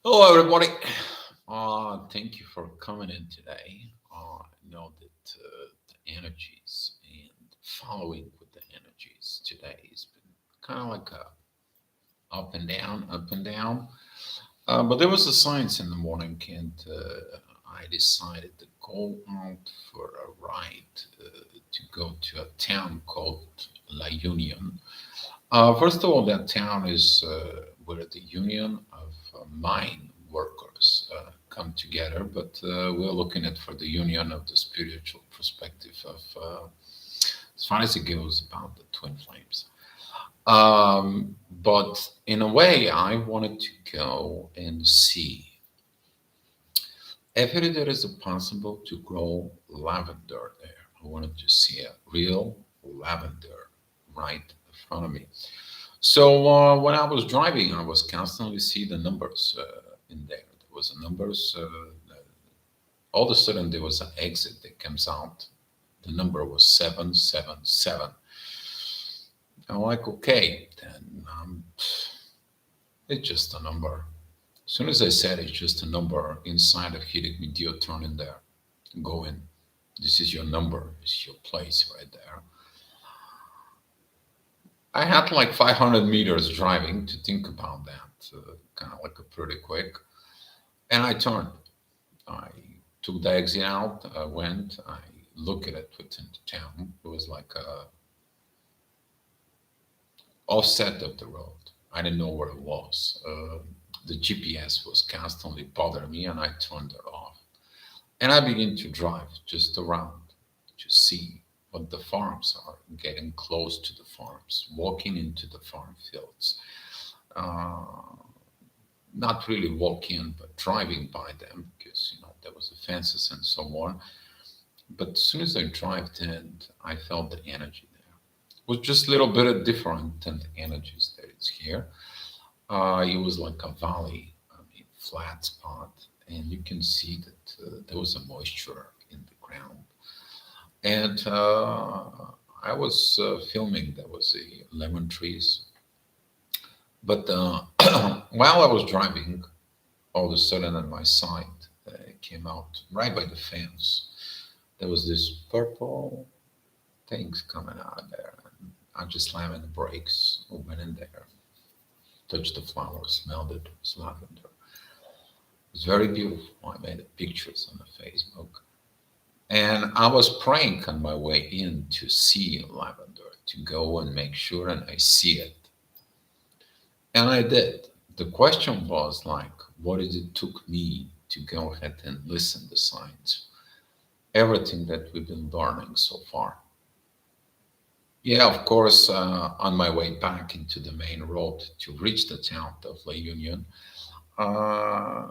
Hello, everybody. Thank you for coming in today. I know that the energies and following with the energies today has been kind of like a up and down, up and down. But there was a science in the morning, and I decided to go out for a ride to go to a town called La Union. First of all, that town is where the Union of Mine Workers come together, but we're looking at for the union of the spiritual perspective of, as far as it goes, about the twin flames. But in a way, I wanted to go and see if it is possible to grow lavender there. I wanted to see a real lavender right in front of me. So when I was driving, I was constantly see the numbers in there. There was a numbers. All of a sudden, there was an exit that comes out. The number was 777. I'm like, okay, then it's just a number. As soon as I said it's just a number, inside of hitting me, dear, turn in there, go in. This is your number. It's your place right there. I had like 500 meters driving to think about that, kind of like a pretty quick. And I turned. I took the exit out. I went. I looked at it within the town. It was like a offset of the road. I didn't know where it was. The GPS was constantly bothering me, and I turned it off. And I began to drive just around to see what the farms are, getting close to the farms, walking into the farm fields. Uh, Not really walking, but driving by them because there was the fences and so on. But as soon as I drove in, I felt the energy there. It was just a little bit different than the energies that is here. It was like a valley, I mean, flat spot, and you can see that there was a moisture in the ground. And I was filming. There was the lemon trees, but while I was driving, all of a sudden on my side it came out right by the fence. There was this purple things coming out of there. And I just slammed the brakes, went in there, touched the flower, smelled it. It was lavender. It was very beautiful. I made pictures on the Facebook. And I was praying on my way in to see lavender, to go and make sure and I see it. And I did. The question was like, what did it took me to go ahead and listen to science? Everything that we've been learning so far. Yeah, of course, on my way back into the main road to reach the town of La Union, uh,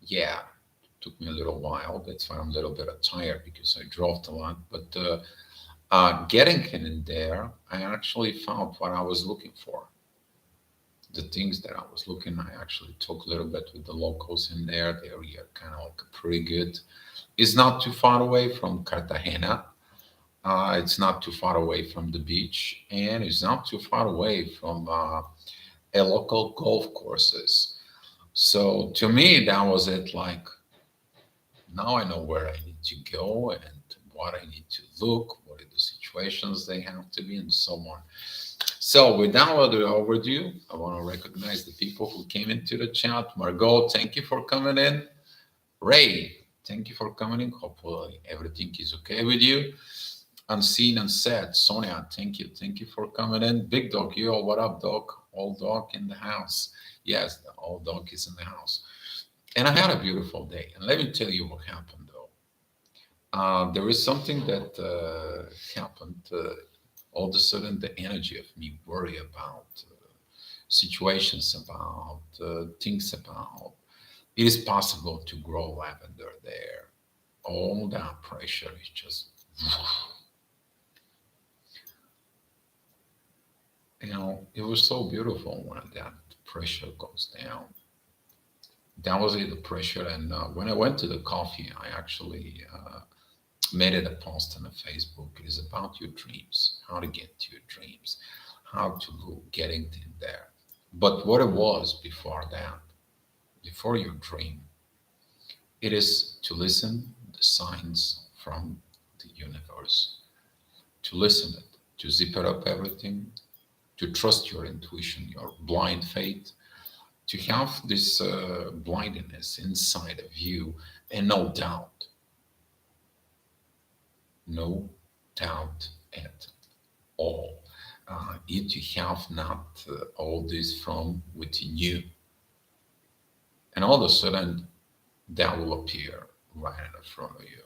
yeah, it took me a little while. That's why I'm a little bit tired because I drove a lot. But getting in there, I actually found what I was looking for. The things that I was looking, I actually talked a little bit with the locals in there. They are kind of like pretty good. It's not too far away from Cartagena. It's not too far away from the beach, and it's not too far away from a local golf courses. So to me, that was it. Like now I know where I need to go and what I need to look, what are the situations they have to be, and so on. So without further overdue, I want to recognize the people who came into the chat. Margot, thank you for coming in. Ray, thank you for coming in. Hopefully everything is okay with you. Unseen and said, Sonia, thank you. Thank you for coming in. Big dog, yo, what up, dog? Old dog in the house. Yes, the old dog is in the house. And I had a beautiful day. And let me tell you what happened, though. There is something that happened. All of a sudden, the energy of me worry about situations, about things about. It is possible to grow lavender there. All that pressure is just, it was so beautiful when that pressure goes down. That was it, the pressure. And when I went to the coffee, I actually made it a post on the Facebook. It is about your dreams, how to get to your dreams, how to get in there. But what it was before that, before your dream, it is to listen the signs from the universe, to listen it, to zip it up everything, to trust your intuition, your blind faith, to have this blindness inside of you, and no doubt, no doubt at all. If you have not all this from within you, and all of a sudden that will appear right in front of you.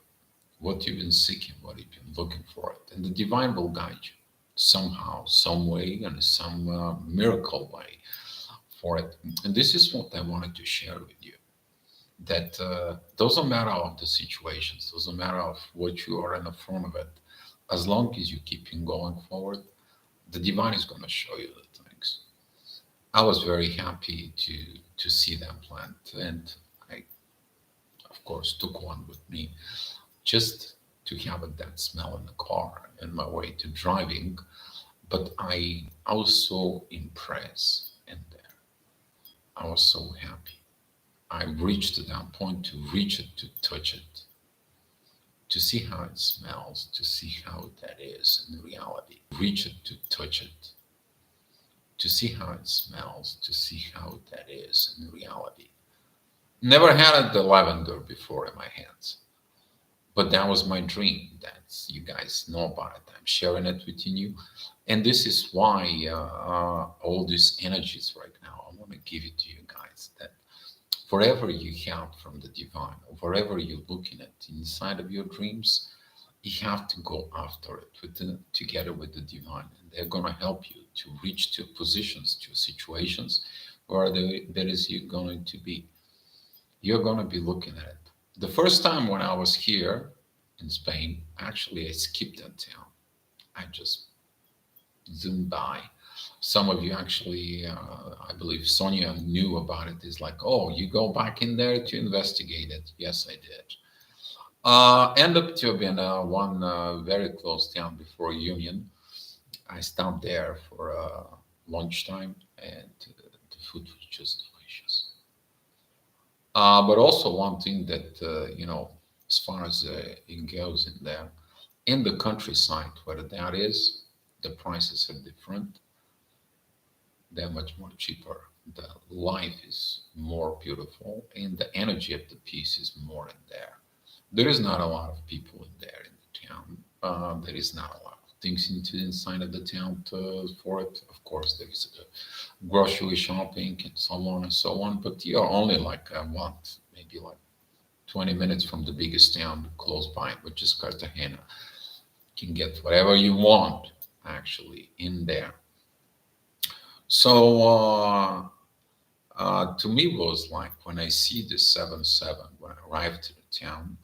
What you've been seeking, what you've been looking for, and the divine will guide you somehow, some way, and some miracle way for it. And this is what I wanted to share with you. That doesn't matter of the situations, doesn't matter of what you are in the front of it. As long as you keep in going forward, the divine is going to show you the things. I was very happy to see that plant, and I, of course, took one with me just to have that smell in the car in my way to driving. But I was so impressed in there. I was so happy. I reached to that point to reach it, to touch it, to see how it smells, to see how that is in reality. Reach it to touch it, to see how it smells, to see how that is in reality. Never had the lavender before in my hands, but that was my dream. That's you guys know about it. I'm sharing it with you, and this is why all these energies right now. I want to give it to you guys that wherever you have from the divine, or wherever you're looking at inside of your dreams, you have to go after it together with the divine, and they're going to help you to reach to positions, to situations where there is you going to be. You're going to be looking at it. The first time when I was here in Spain, actually, I skipped that town. I just zoomed by. Some of you actually, I believe Sonia knew about it. Is like, oh, you go back in there to investigate it. Yes, I did. End up to being one very close town before Union. I stopped there for lunchtime, and the food was just delicious. But also one thing that as far as it goes in there, in the countryside, where that is, the prices are different. They're much more cheaper. The life is more beautiful, and the energy of the piece is more in there. There is not a lot of people in there in the town. There is not a lot of things into inside of the town for it. Of course, there is grocery shopping and so on and so on. But you're only like what, maybe like 20 minutes from the biggest town close by, which is Cartagena. You can get whatever you want actually in there. So to me, it was like when I see the 7-7 when I arrived to the town,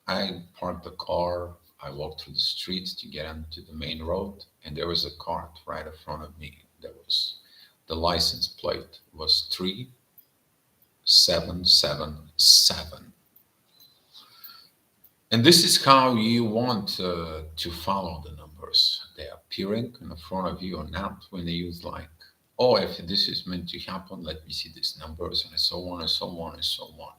I parked the car. I walked through the streets to get onto the main road, and there was a cart right in front of me. There was the license plate was 3777, and this is how you want to follow the numbers. They're appearing in front of you or not when they use like, oh, if this is meant to happen, let me see these numbers and so on and so on and so on.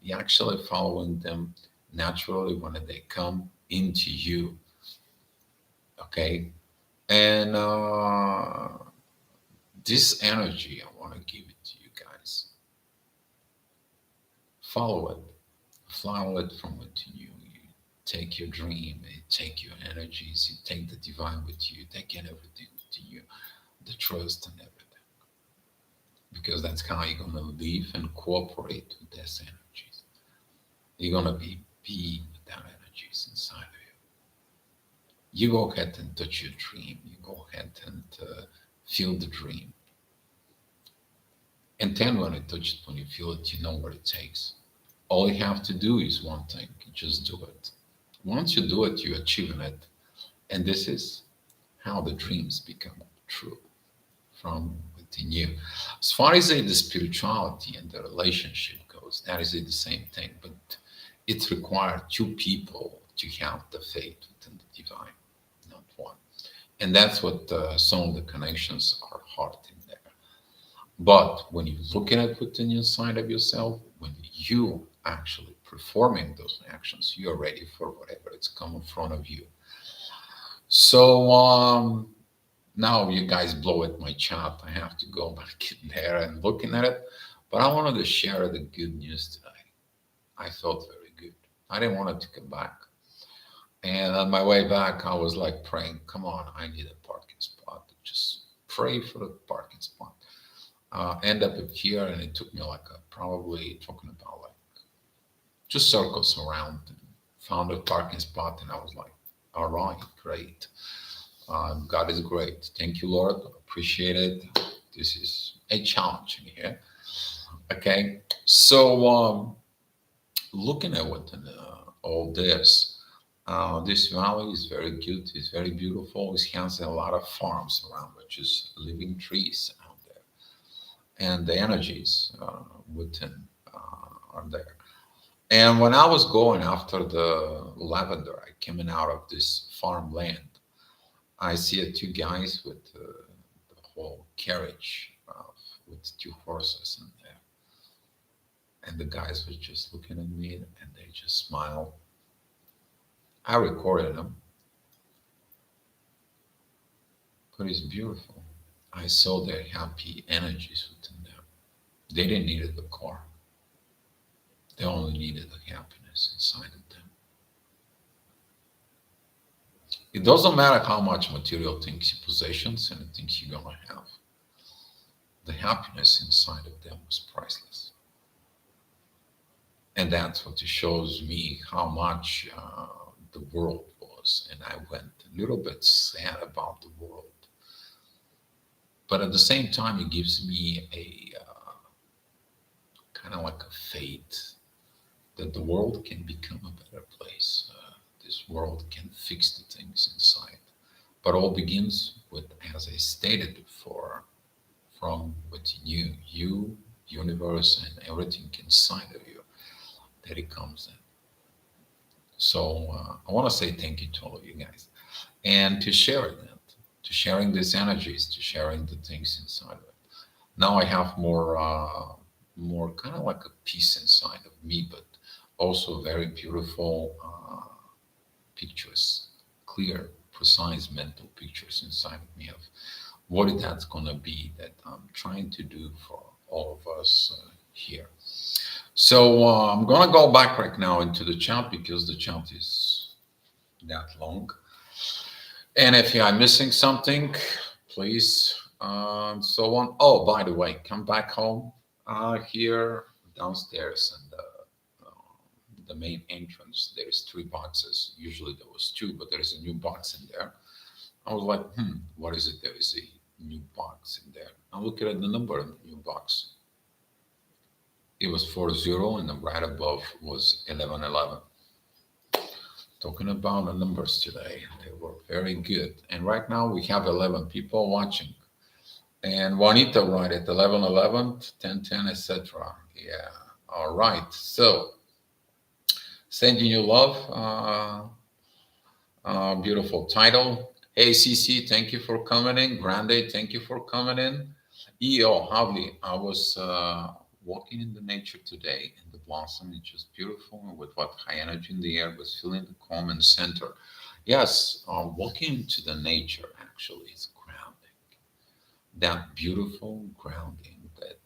You're actually following them naturally when they come into you. Okay. And this energy, I want to give it to you guys. Follow it. Follow it from within you. You take your dream, you take your energies, you take the divine with you, take in everything with you, the trust and everything. Because that's how you're going to live and cooperate with these energies. You're going to be with that energies inside of you. You go ahead and touch your dream. You go ahead and feel the dream. And then when you touch it, when you feel it, you know what it takes. All you have to do is one thing, just do it. Once you do it, you're achieving it. And this is how the dreams become true from within you. As far as the spirituality and the relationship goes, that is the same thing, but it requires two people to have the faith within the divine, not one. And that's what some of the connections are hard in there. But when you look at it within inside of yourself, when you actually performing those actions, you're ready for whatever it's come in front of you. So now you guys blow at my chat. I have to go back in there and looking at it. But I wanted to share the good news today. I felt very good. I didn't want it to come back. And on my way back, I was like praying, come on, I need a parking spot. Just pray for the parking spot. End up here, and it took me like probably talking about like just circles around. And found a parking spot, and I was like, all right, great. God is great. Thank you, Lord. Appreciate it. This is a challenge in here. Okay. So, looking at what all this valley is very good. It's very beautiful. It has a lot of farms around, which is living trees out there, and the energies within are there. And when I was going after the lavender, I came out of this farmland. I see two guys with the whole carriage with two horses in there, and the guys were just looking at me, and they just smiled. I recorded them, but it's beautiful. I saw their happy energies within them. They didn't need the car. They only needed the happiness inside of them. It doesn't matter how much material things you possessions and the things you're gonna have. The happiness inside of them was priceless. And that's what it shows me how much the world was. And I went a little bit sad about the world. But at the same time, it gives me a kind of like a faith that the world can become a better place. This world can fix the things inside. But all begins with, as I stated before, from within you, you, universe, and everything inside of you, that it comes in. So I want to say thank you to all of you guys, and to sharing that, to sharing these energies, to sharing the things inside of it. Now I have more kind of like a peace inside of me, but also very beautiful pictures, clear, precise mental pictures inside of me of what that's going to be that I'm trying to do for all of us here. So I'm going to go back right now into the chat because the chat is that long. And if I'm missing something, please, so on. Oh, by the way, come back home here downstairs and the main entrance. There's three boxes. Usually there was two, but there is a new box in there. I was like, what is it? There is a new box in there. I look at the number in the new box. It was 40, and the right above was 1111. Talking about the numbers today, they were very good. And right now we have 11 people watching. And Juanita right at 1111, 1010, etc. Yeah. All right. So sending you love. Beautiful title. Hey, CC, thank you for coming in. Grande, thank you for coming in. EO, Havli, I was walking in the nature today in the blossom. It's just beautiful and with what high energy in the air, was feeling the calm and center. Yes, walking into the nature actually is grounding. That beautiful grounding that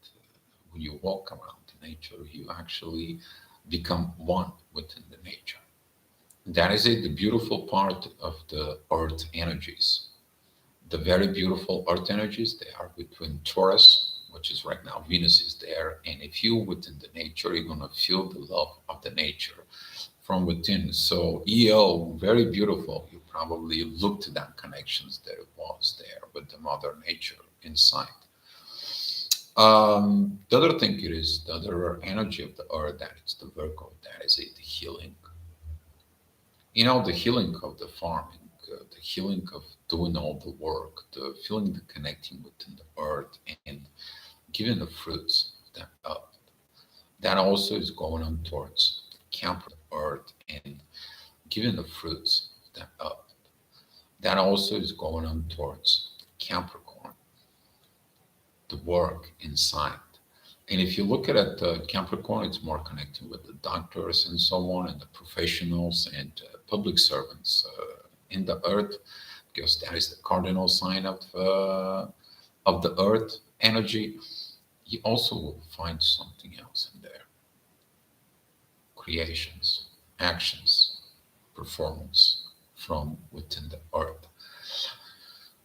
when you walk around the nature, you actually become one within the nature. That is it, the beautiful part of the earth energies. The very beautiful earth energies, they are between Taurus, which is right now, Venus is there. And if you within the nature, you're going to feel the love of the nature from within. So EO, very beautiful. You probably looked at that connections that it was there with the mother nature inside. The other thing it is the other energy of the earth, that is the Virgo, that is it, the healing. You know, the healing of the farming, the healing of doing all the work, the feeling, the connecting within the earth and giving the fruits of that up. That also is going on towards Capricorn earth and giving the fruits of that up. That also is going on towards Capricorn. the work inside. And if you look at it, Capricorn, it's more connected with the doctors and so on, and the professionals and public servants in the earth, because that is the cardinal sign of the earth energy. You also will find something else in there: creations, actions, performance from within the earth.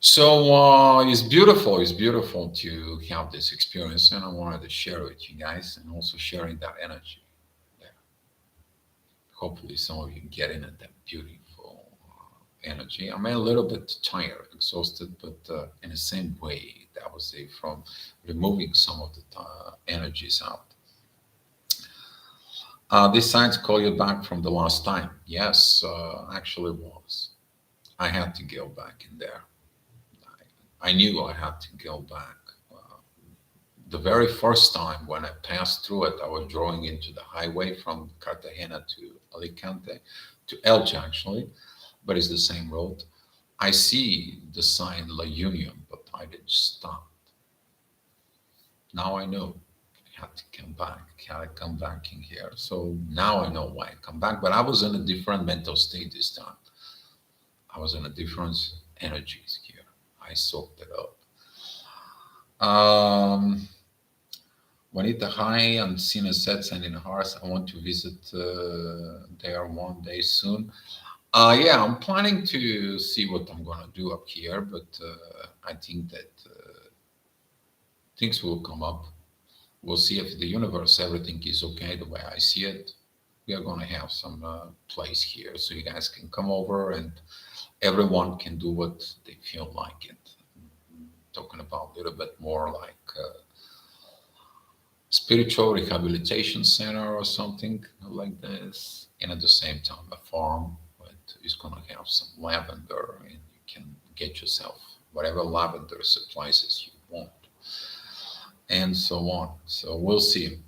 So it's beautiful. It's beautiful to have this experience, and I wanted to share it with you guys, and also sharing that energy there. Hopefully, some of you get in at that beautiful energy. I'm a little bit tired, exhausted, but in the same way, that was it from removing some of the energies out. These signs call you back from the last time. Yes, actually was. I had to go back in there. I knew I had to go back. The very first time when I passed through it, I was drawing into the highway from Cartagena to Alicante, to Elche actually, but it's the same road. I see the sign La Union, but I didn't stop. Now I know I had to come back. I had to come back in here. So now I know why I come back. But I was in a different mental state this time. I was in a different energies here. I soaked it up. Juanita, hi, and Sina said, sending hearts. I want to visit there one day soon. Yeah, I'm planning to see what I'm gonna do up here, but I think that things will come up. We'll see if the universe, everything is okay the way I see it. We are gonna have some place here, so you guys can come over and everyone can do what they feel like it. Talking about a little bit more like spiritual rehabilitation center or something like this, and at the same time a farm that is going to have some lavender, and you can get yourself whatever lavender supplies you want, and so on. So we'll see.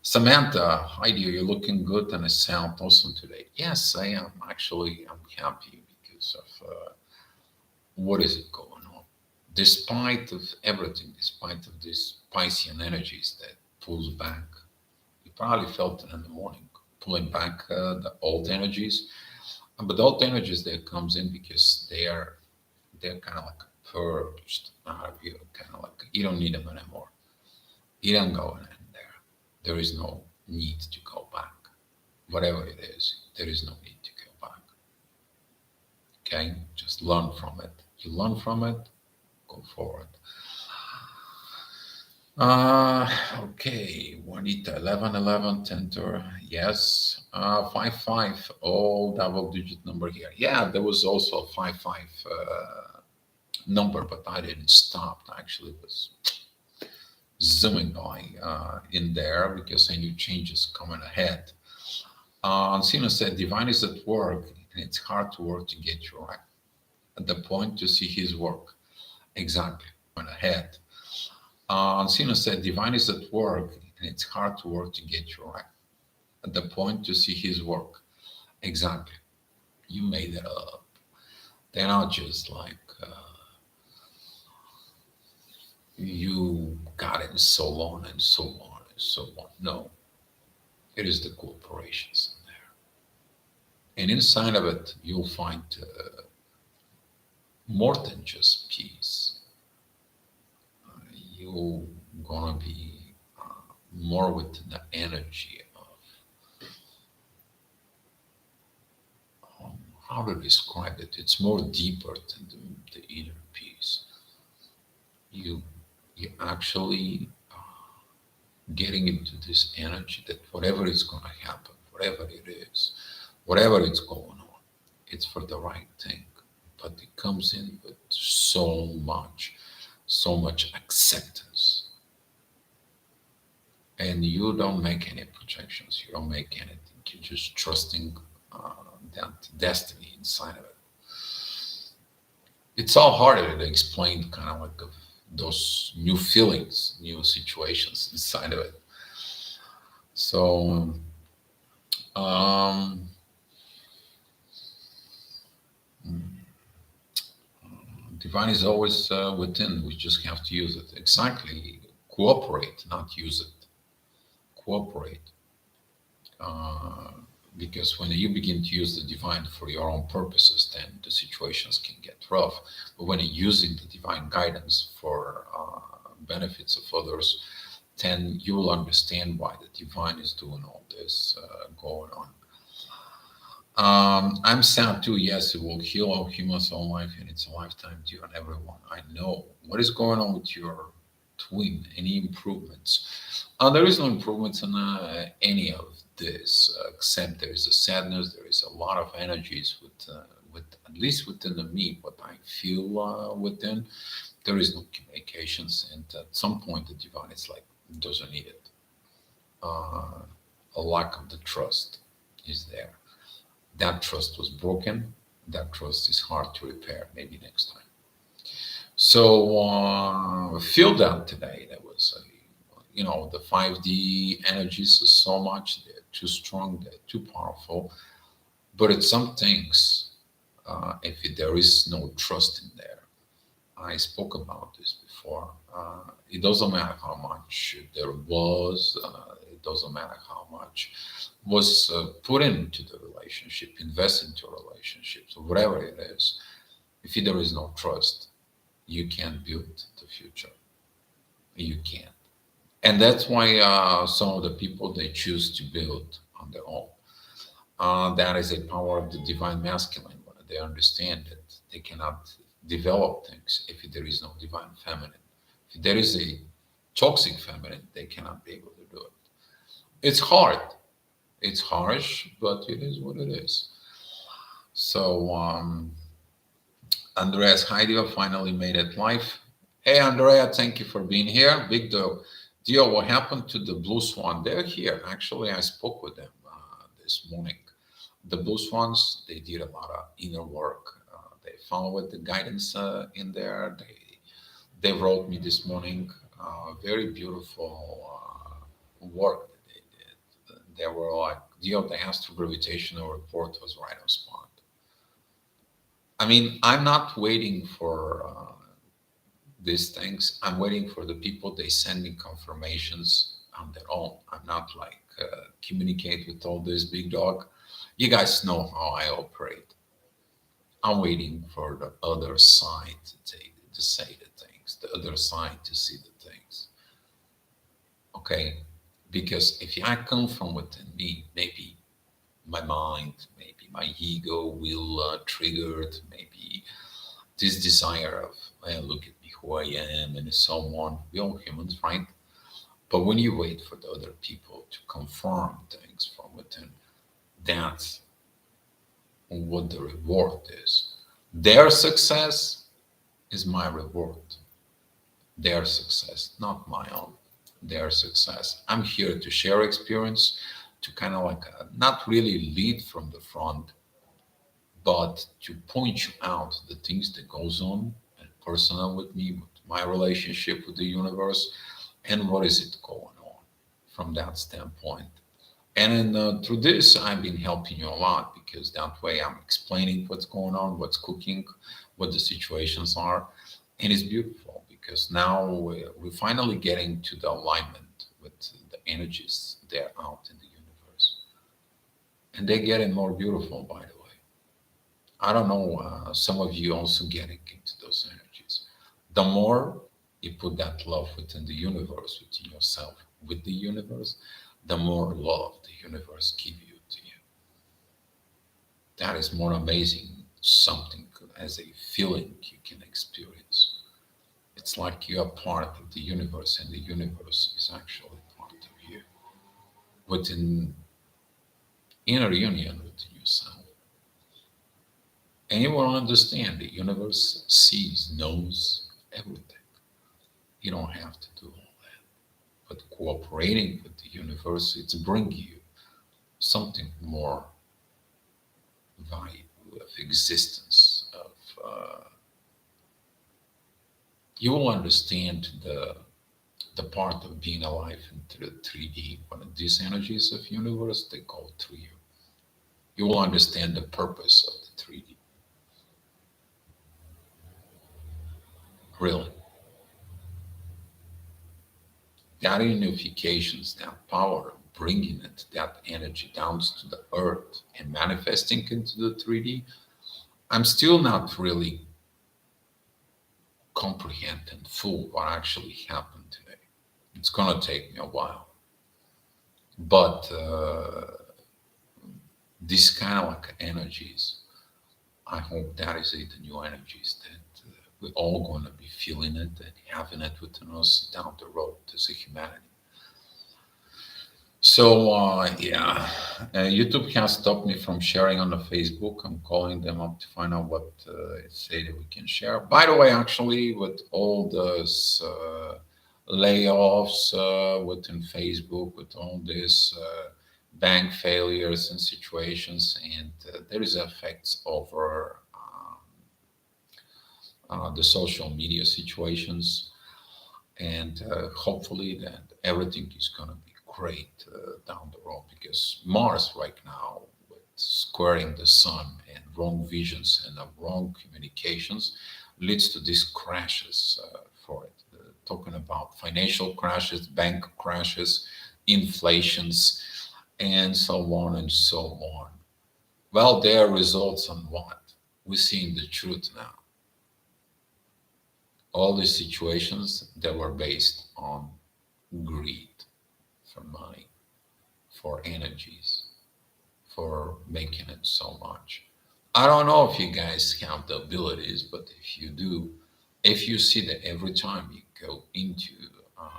Samantha, hi dear, you're looking good and I sound awesome today. Yes, I am. Actually, I'm happy because of what is it going on. Despite of everything, despite of these Piscean energies that pulls back, you probably felt it in the morning, pulling back the old energies. But the old energies that comes in because they're kind of like purged out of you, kind of like you don't need them anymore. You don't go in there. There is no need to go back. Whatever it is, there is no need to go back. Okay, just learn from it. You learn from it, go forward. Okay, Juanita, 1111 Tentor, yes. 55, all double digit number here. Yeah, there was also a 55 number, but I didn't stop. Actually, it was zooming by in there because I knew changes coming ahead. Ancino said, divine is at work, and it's hard to work to get you right. At the point to see his work. Exactly, went ahead. Ancino said, divine is at work, and it's hard to work to get you right. At the point to see his work. Exactly. You made it up. They're not just like you got it so on and so on and so on. No, it is the corporations in there. And inside of it, you'll find more than just peace. You're gonna be more with the energy of how to describe it. It's more deeper than the inner peace. You actually getting into this energy that whatever is gonna happen, whatever it is, whatever is going on, it's for the right thing. But it comes in with so much acceptance. And you don't make any projections, you don't make anything. You're just trusting that destiny inside of it. It's all harder to explain, kind of like those new feelings, new situations inside of it. So, um, divine is always within. We just have to use it. Exactly, Cooperate, not use it. Cooperate. Uh, because when you begin to use the divine for your own purposes, then the situations can get rough. But when you're using the divine guidance for benefits of others, then you will understand why the divine is doing all this going on. I'm sad too. Yes, it will heal all humans all life, and it's a lifetime due on everyone. I know. What is going on with your twin? Any improvements? There is no improvements in any of this, except there is a sadness. There is a lot of energies with at least within the me, what I feel within. There is no communications, and at some point, the divine is like doesn't need it. Uh, a lack of the trust is there. That trust was broken. That trust is hard to repair. Maybe next time. So feel that today. That was, the 5D energies is so much. They're too strong. They're too powerful. But it's some things. If there is no trust in there, I spoke about this before. It doesn't matter how much there was. It doesn't matter how much was put into the relationship, invest into a relationship, so whatever it is. If there is no trust, you can't build the future. You can't, and that's why some of the people they choose to build on their own. That is a power of the divine masculine. When they understand that they cannot develop things if there is no divine feminine. If there is a toxic feminine, they cannot be able to do it. It's hard. It's harsh, but it is what it is. So, Andreas Heidel finally made it live. Hey, Andrea, thank you for being here. Big deal. What happened to the Blue Swan? They're here. Actually, I spoke with them this morning. The Blue Swans, they did a lot of inner work. They followed the guidance in there. They wrote me this morning. Very beautiful work that they did. They were like, the astrogravitational report was right on spot. I mean, I'm not waiting for these things. I'm waiting for the people they send me confirmations on their own. I'm not like communicate with all this big dog. You guys know how I operate. I'm waiting for the other side to say the things, the other side to see the things. Okay, because if I come from within me, maybe my mind, maybe my ego will trigger it, maybe this desire of, well, look at me, who I am, and so on. We're all humans, right? But when you wait for the other people to confirm things from within, that's what the reward is. Their success is my reward. Their success, not my own. Their success. I'm here to share experience, to kind of like not really lead from the front, but to point you out the things that goes on and personal with me, with my relationship with the universe, and what is it going on from that standpoint. And through this, I've been helping you a lot because that way I'm explaining what's going on, what's cooking, what the situations are. And it's beautiful because now we're finally getting to the alignment with the energies there out in the universe. And they're getting more beautiful, by the way. I don't know, some of you also getting into those energies. The more you put that love within the universe, within yourself, with the universe, the more love the universe give you to you. That is more amazing something as a feeling you can experience. It's like you are part of the universe and the universe is actually part of you. Within inner union within yourself. And you will understand the universe sees, knows everything. You don't have to do all that. But cooperating with the universe, it's bringing you something more value of existence of you will understand the part of being alive into the 3D, one of these energies of universe they go through you. You will understand the purpose of the 3D. Really. that unifications, that power, bringing it, that energy down to the earth and manifesting into the 3D, I'm still not really comprehending full what actually happened today. It's gonna take me a while, but these kind of like energies, I hope that is it, the new energies that we're all gonna be feeling it and having it within us down the road as a humanity. So yeah, YouTube has stopped me from sharing on the Facebook. I'm calling them up to find out what it say that we can share. By the way, actually, with all those layoffs within Facebook, with all these bank failures and situations, and there is effects over the social media situations, and hopefully that everything is going to be great down the road, because Mars right now, with squaring the sun and wrong visions and wrong communications, leads to these crashes for it. Talking about financial crashes, bank crashes, inflations, and so on and so on. Well, their results on what? We're seeing the truth now. All these situations that were based on greed for money, for energies, for making it so much. I don't know if you guys have the abilities, but if you do, if you see that every time you go into uh,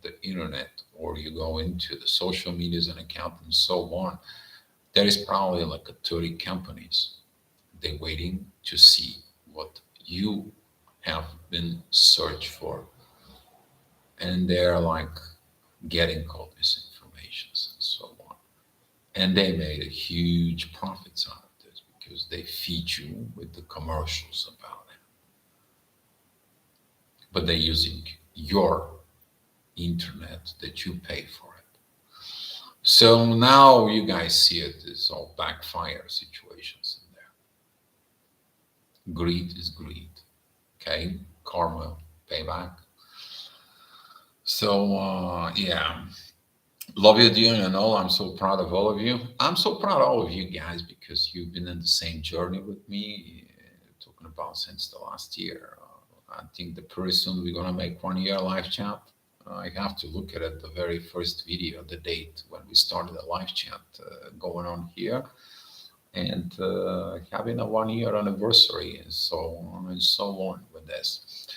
the internet or you go into the social medias and account and so on, there is probably like a 30 companies. They're waiting to see what you have been searched for, and they're like getting all these informations and so on. And they made a huge profits out of this because they feed you with the commercials about it. But they're using your internet that you pay for it. So now you guys see it as all backfire situations in there. Greed is greed. Okay? Karma, payback. So yeah. Love you, dear, and all. I'm so proud of all of you. I'm so proud of all of you guys because you've been in the same journey with me, talking about since the last year. I think that pretty soon we're gonna make 1 year live chat. I have to look at it, the very first video, the date when we started the live chat going on here, and having a 1 year anniversary, and so on and so on with this.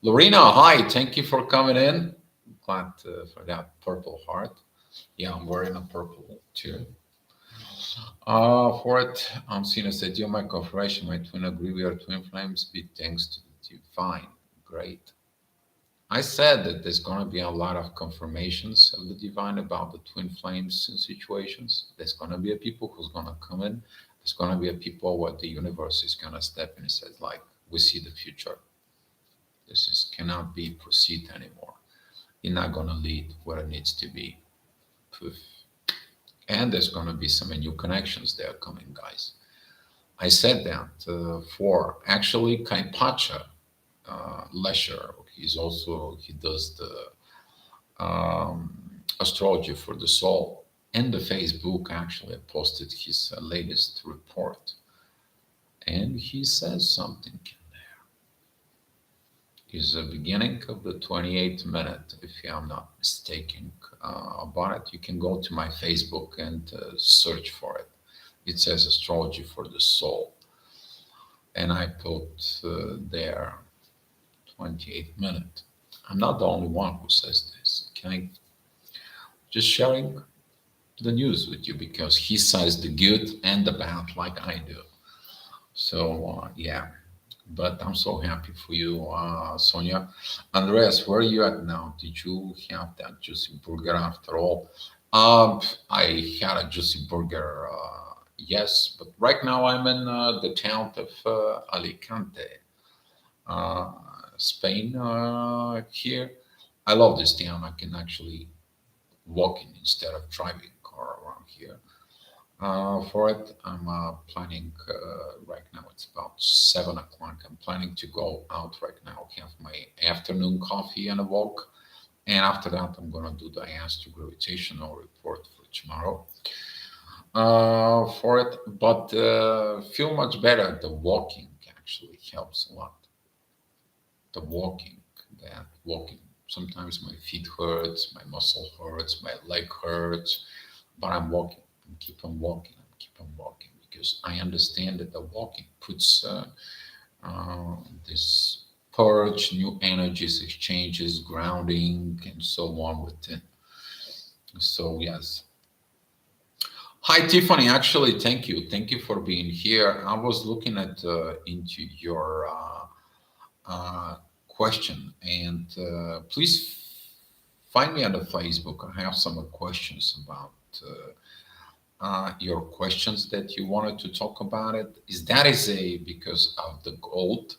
Lorena, hi, thank you for coming in. Glad for that purple heart. Yeah, I'm wearing a purple too. For it, I'm seeing as a dear my confirmation, my twin agree we are twin flames, be thanks to the divine. Great. I said that there's going to be a lot of confirmations of the divine about the twin flames situations. There's going to be a people who's going to come in. There's going to be a people what the universe is going to step in and says like, we see the future. This is cannot be proceed anymore. You're not going to lead where it needs to be. Poof. And there's going to be some new connections that are coming, guys. I said that for actually Kaipacha Lesher. He does the astrology for the soul. And the Facebook actually posted his latest report, and he says something is the beginning of the 28th minute, if I'm not mistaken about it. You can go to my Facebook and search for it. It says astrology for the soul. And I put there 28th minute. I'm not the only one who says this. Okay? Just sharing the news with you because he says the good and the bad like I do. So, yeah. But I'm so happy for you, Sonia. Andreas, where are you at now? Did you have that juicy burger after all? I had a juicy burger, yes, but right now I'm in the town of Alicante, uh, Spain. Here, I love this town. I can actually walk in instead of driving car around here. For it, I'm planning right now. It's about 7 o'clock. I'm planning to go out right now, have my afternoon coffee and a walk, and after that, I'm gonna do the astro gravitational report for tomorrow. For it, but feel much better. The walking actually helps a lot. The walking, that walking. Sometimes my feet hurts, my muscle hurts, my leg hurts, but I'm walking. I keep on walking. I keep on walking because I understand that the walking puts uh, this purge, new energies, exchanges, grounding, and so on within. So yes. Hi Tiffany. Actually, thank you. Thank you for being here. I was looking at into your question, and please find me on the Facebook. I have some questions about your questions that you wanted to talk about. It is that is a because of the gold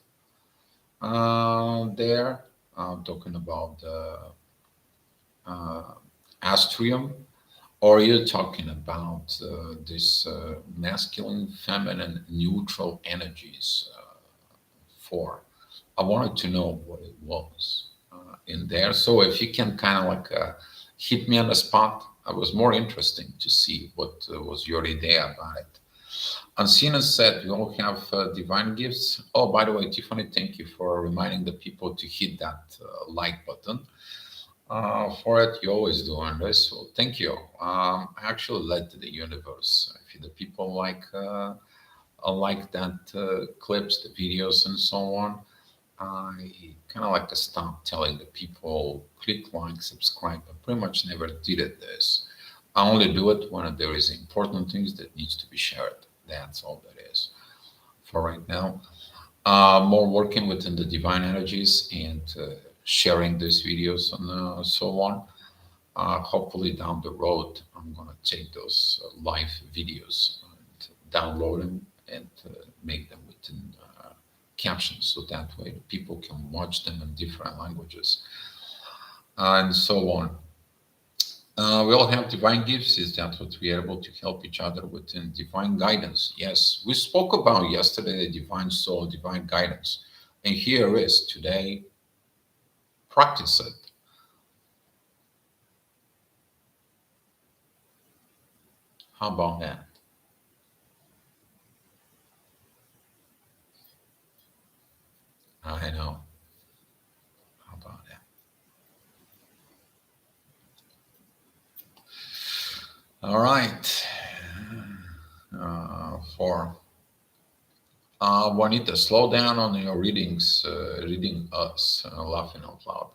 there. I'm talking about the uh, astrium, or you're talking about this masculine, feminine, neutral energies for. I wanted to know what it was in there. So if you can kind of like hit me on the spot, I was more interesting to see what was your idea about it. Ancina said, we all have divine gifts. Oh, by the way, Tiffany, thank you for reminding the people to hit that like button. For it, you always do, Andres. So thank you. I actually led to the universe. If the people like that clips, the videos, and so on, I kind of like to stop telling the people click like, subscribe. I pretty much never did it this. I only do it when there is important things that needs to be shared. That's all that is for right now. More working within the divine energies and sharing these videos and so on. Hopefully down the road, I'm gonna take those live videos and download them and make them within captions, so that way people can watch them in different languages and so on. We all have divine gifts. Is that what we are able to help each other within divine guidance? Yes, we spoke about yesterday the divine soul, divine guidance, and here is today. Practice it. How about that? I know. How about that? All right. For Juanita, slow down on your readings, reading us, laughing out loud.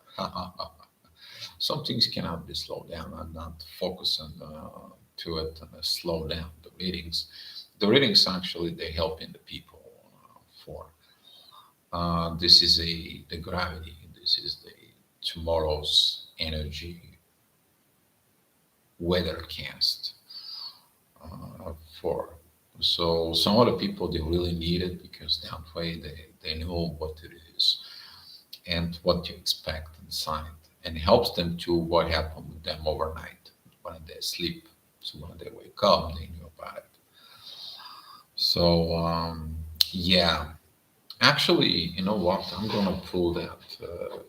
Some things cannot be slowed down. I'm not focusing to it and slow down the readings. The readings actually they help in the people for. This is the gravity. This is the tomorrow's energy weathercast for. So some of the people they really need it because that way they know what it is and what to expect inside, and helps them to what happened with them overnight when they sleep. So when they wake up, they knew about it. So yeah, actually, you know what? I'm gonna pull that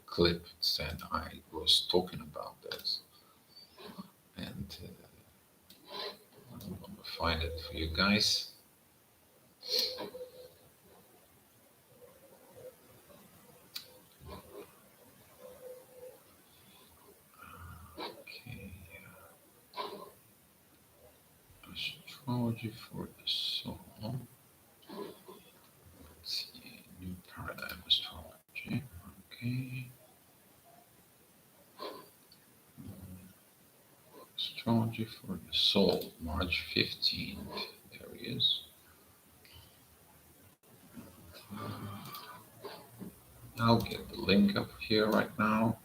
clip that I was talking about this, and I'm gonna find it for you guys. Okay, astrology for the soul. Let's see, new paradigm astrology. Okay, astrology for the soul, March 15th. There he is. I'll get the link up here right now,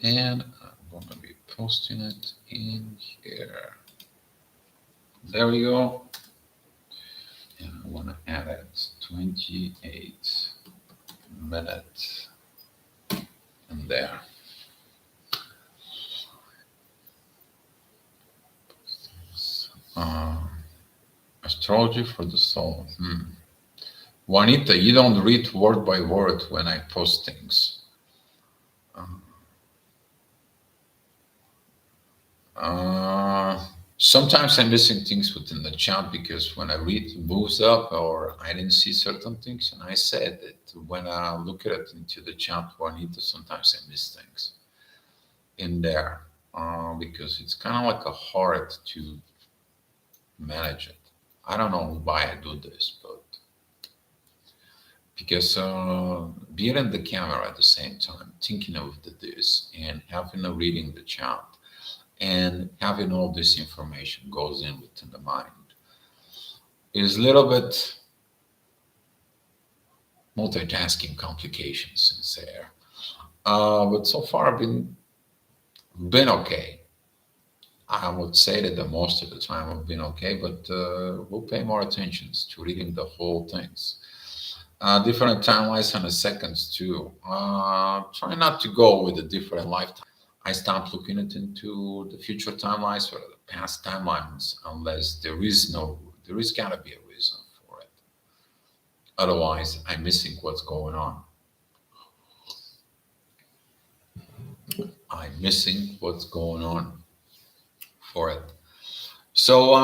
and I'm going to be posting it in here. There we go. And I want to add it 28 minutes in there. Uh, Astrology for the soul. Juanita, you don't read word by word when I post things. Uh, Sometimes I'm missing things within the chat because when I read, it moves up, or I didn't see certain things. And I said that when I look at it into the chat, Juanita, sometimes I miss things in there because it's kind of like a hard to manage it. I don't know why I do this, but because being in the camera at the same time, thinking of this and having a reading the chat and having all this information goes in within the mind is a little bit multitasking complications in there. But so far, I've been okay. I would say that the most of the time I've been okay, but we'll pay more attention to reading the whole things. Different timelines and the seconds too. Try not to go with a different lifetime. I stopped looking into the future timelines or the past timelines unless there is gotta be a reason for it. Otherwise, I'm missing what's going on. I'm missing what's going on for it. So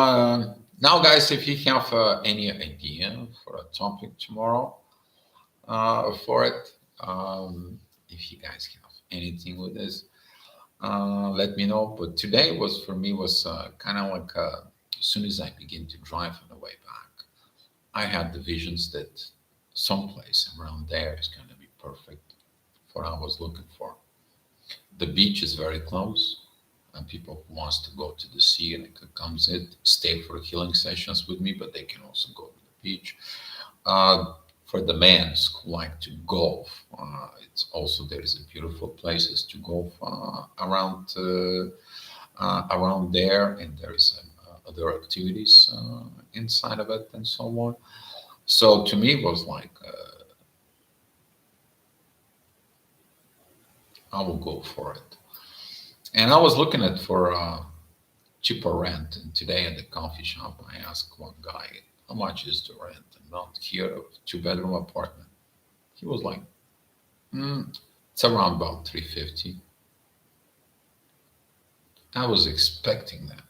now, guys, if you have any idea for a topic tomorrow for it, if you guys have anything with this, let me know. But today was for me was kind of like as soon as I begin to drive on the way back, I had the visions that someplace around there is going to be perfect for what I was looking for. The beach is very close, and people who wants to go to the sea and comes in, stay for healing sessions with me, but they can also go to the beach. For the men who like to golf, it's also there is a beautiful places to golf around there, and there is other activities inside of it and so on. So to me, it was like I will go for it. And I was looking at for cheaper rent, and today at the coffee shop, I asked one guy, "How much is the rent?" And not here, a two-bedroom apartment. He was like, "It's around about 350." I was expecting that.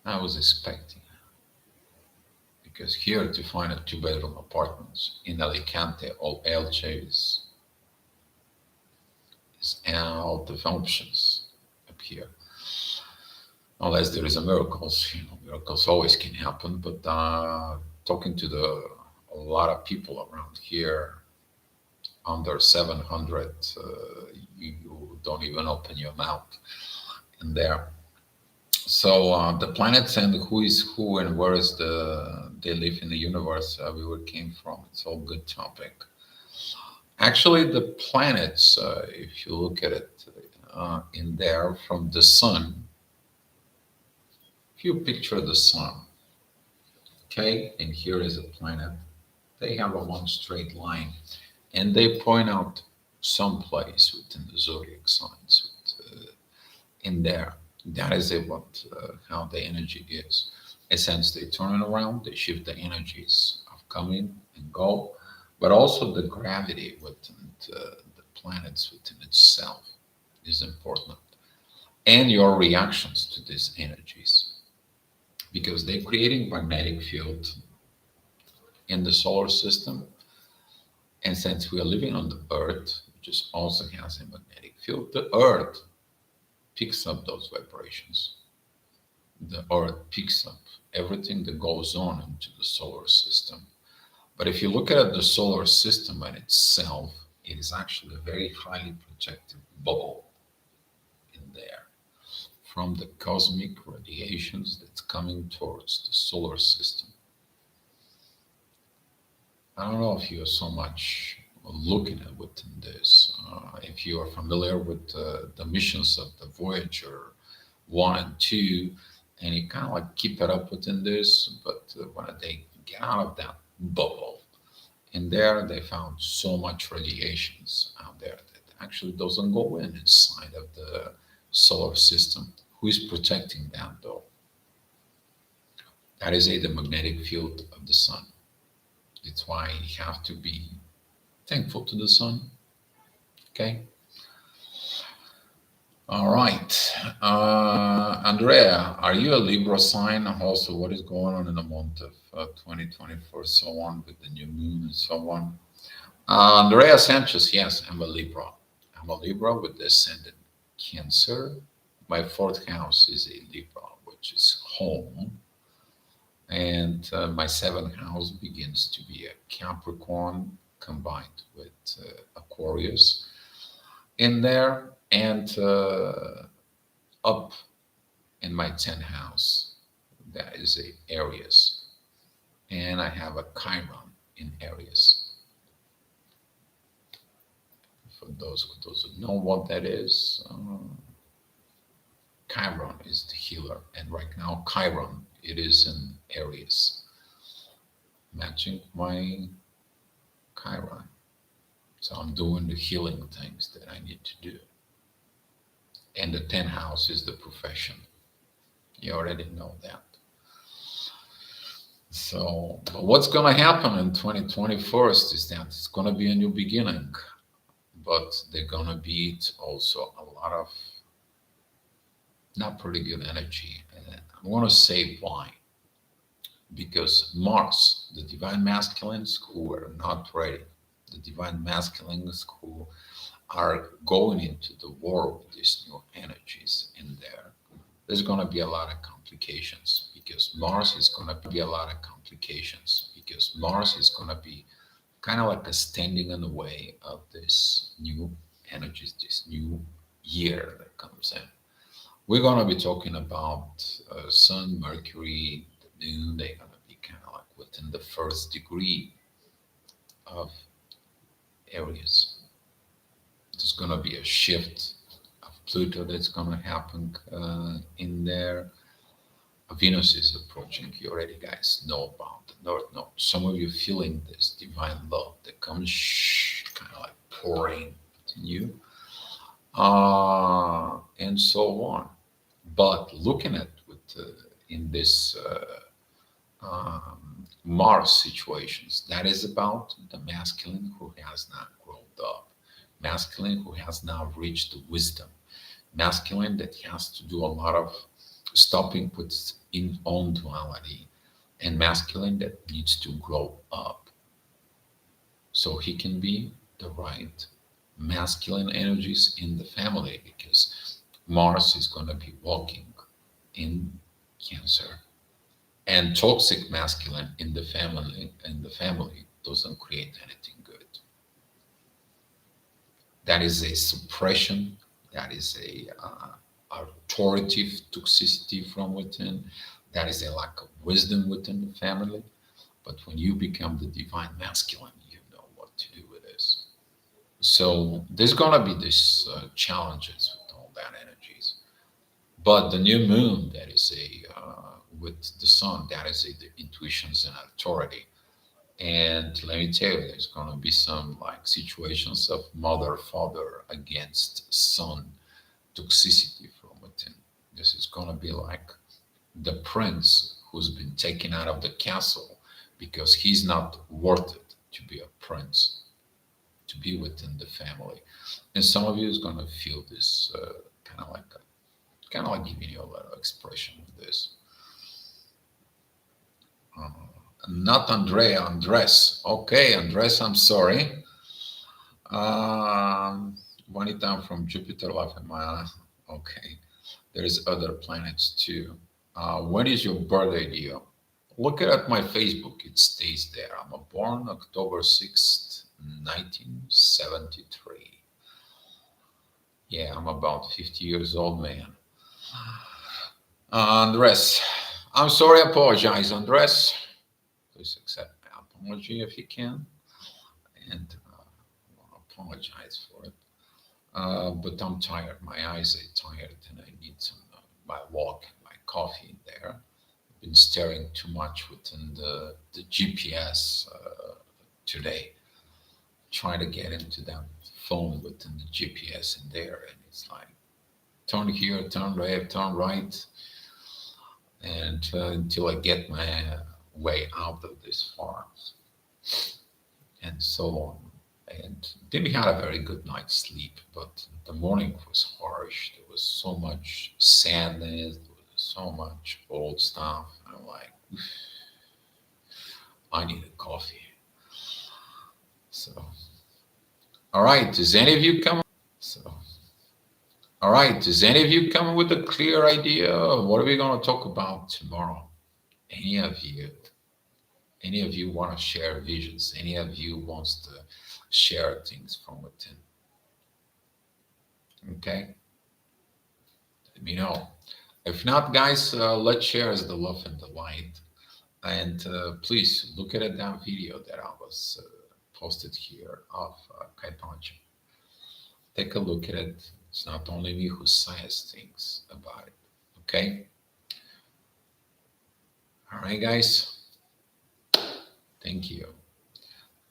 I was expecting because here to find a two-bedroom apartments in Alicante or Elche is out of options up here. Unless there is a miracles, miracles always can happen. But talking to a lot of people around here, under 700, you don't even open your mouth in there. So the planets and who is who and where is they live in the universe, we were came from. It's all good topic. Actually, the planets, if you look at it in there from the sun, if you picture the sun, okay, and here is a planet, they have a one straight line, and they point out some place within the zodiac signs in there. That is it, what how the energy is. And since they turn it around, they shift the energies of coming and go, but also the gravity within the planets within itself is important, and your reactions to these energies, because they're creating magnetic field in the solar system. And since we are living on the Earth, which is also has a magnetic field, the Earth picks up those vibrations. The Earth picks up everything that goes on into the solar system. But if you look at the solar system in itself, it is actually a very highly protective bubble in there from the cosmic radiations that's coming towards the solar system. I don't know if you are so much looking at within this. If you are familiar with the missions of the Voyager 1 and 2, and you kind of like keep it up within this, but when they get out of that bubble, in there they found so much radiations out there that actually doesn't go in inside of the solar system. Who is protecting them though? That is the magnetic field of the sun. That's why you have to be thankful to the sun. Okay. All right. Andrea, are you a Libra sign? Also, what is going on in the month of 2024, so on, with the new moon and so on? Andrea Sanchez, yes, I'm a Libra. I'm a Libra with the ascendant Cancer. My fourth house is a Libra, which is home. And my seventh house begins to be a Capricorn combined with Aquarius in there. And up in my 10th house, that is a Aries. And I have a Chiron in Aries. For those who know what that is, Chiron is the healer, and right now Chiron, it is in Aries, matching my Chiron. So I'm doing the healing things that I need to do. And the 10th house is the profession. You already know that. So, but what's going to happen in 2024 is that it's going to be a new beginning, but they're going to be also a lot of not pretty good energy. And I want to say why. Because Mars, the divine masculines who were not ready, the divine masculines who are going into the war with these new energies in there, there's going to be a lot of complications because Mars is going to be a lot of complications because Mars is going to be kind of like a standing in the way of this new energies, this new year that comes in. We're going to be talking about Sun, Mercury, the Moon. They're going to be kind of like within the first degree of Aries. There's going to be a shift of Pluto that's going to happen in there. Venus is approaching. You already guys know about the North Node. Some of you feeling this divine love that comes kind of like pouring in you, and so on. But looking at with in this Mars situations, that is about the masculine who has not grown up, masculine who has not reached the wisdom, masculine that has to do a lot of stopping with in own duality, and masculine that needs to grow up so he can be the right masculine energies in the family, because Mars is going to be walking in Cancer, and toxic masculine in the family doesn't create anything good. That is a suppression. That is a authoritative toxicity from within. That is a lack of wisdom within the family. But when you become the divine masculine, you know what to do with this. So there's gonna be these challenges with all that energies. But the new moon, that is a with the sun, that is a, the intuitions and authority. And let me tell you, there's gonna be some like situations of mother, father against son toxicity from within. This is gonna be like the prince who's been taken out of the castle because he's not worth it to be a prince, to be within the family. And some of you is gonna feel this kind of like giving you a little expression of this. Uh, Not Andrea, Andres. Okay, Andres, I'm sorry. Juanita from Jupiter, Life in Maya. Okay, there's other planets too. When is your birthday, Dio? Look at my Facebook, it stays there. I'm born October 6th, 1973. Yeah, I'm about 50 years old, man. Andres, I'm sorry, I apologize, Andres. Please accept my apology if you can. And I want to apologize for it. But I'm tired. My eyes are tired, and I need some my walk, my coffee in there. I've been staring too much within the GPS today, trying to get into that phone within the GPS in there, and it's like turn here, turn left, turn right, and until I get my way out of these farms and so on. And then we had a very good night's sleep, but the morning was harsh. There was so much sadness, there was so much old stuff. I'm like, I need a coffee. So, all right, does any of you come? So, all right, does any of you come with a clear idea of what are we going to talk about tomorrow? Any of you? Any of you want to share visions? Any of you wants to share things from within? Okay, let me know. If not, guys, let's share as the love and the light. And please look at that video that I was posted here of Kai Pancho. Take a look at it. It's not only me who says things about it. Okay. All right, guys. Thank you.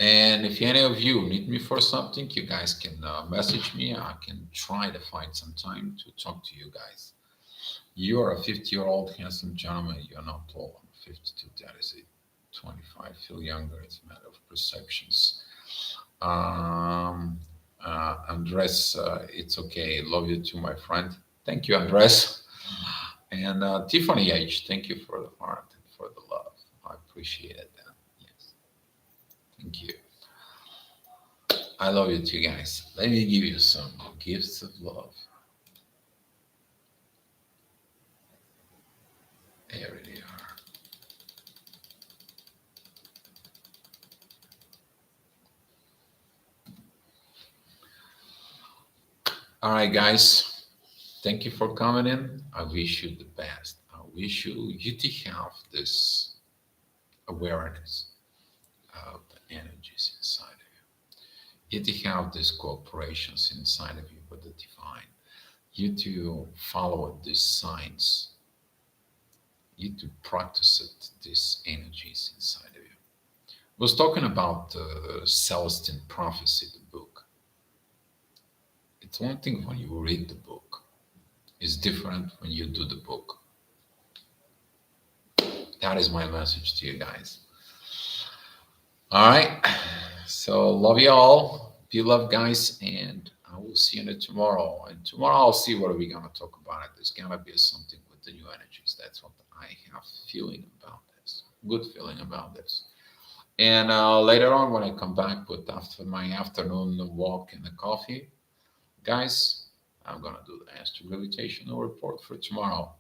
And if any of you need me for something, you guys can message me. I can try to find some time to talk to you guys. You are a 50-year-old handsome gentleman. You're not tall. I'm 52. That is it. 25. Feel younger. It's a matter of perceptions. Andres, it's okay. Love you too, my friend. Thank you, Andres. And Tiffany H, thank you for the heart and for the love. I appreciate that. Yes. Thank you. I love you too, guys. Let me give you some gifts of love. There they are. All right, guys. Thank you for coming in. I wish you the best. I wish you to have this awareness of the energies inside of you. You to have these cooperations inside of you with the divine. You to follow these signs. You to practice it, these energies inside of you. I was talking about the Celestine Prophecy, the book. It's one thing when you read the book. It's different when you do the book. That is my message to you guys. All right. So love you all. Be loved, guys, and I will see you tomorrow. And tomorrow I'll see what we're gonna talk about. There's gonna be something with the new energies. That's what I have feeling about this. Good feeling about this. And later on, when I come back with after my afternoon walk and the coffee, guys, I'm gonna do the astro gravitational report for tomorrow.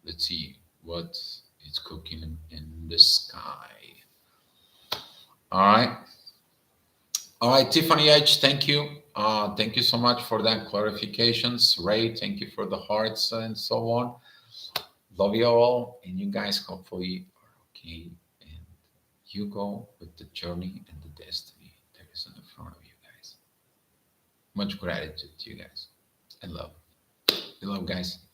Let's see what is cooking in the sky. All right. All right, Tiffany H, thank you. Thank you so much for that clarifications. Ray, thank you for the hearts and so on. Love you all, and you guys hopefully are okay. And you go with the journey and the destiny that is in the front of you guys. Much gratitude to you guys and love. You love, guys.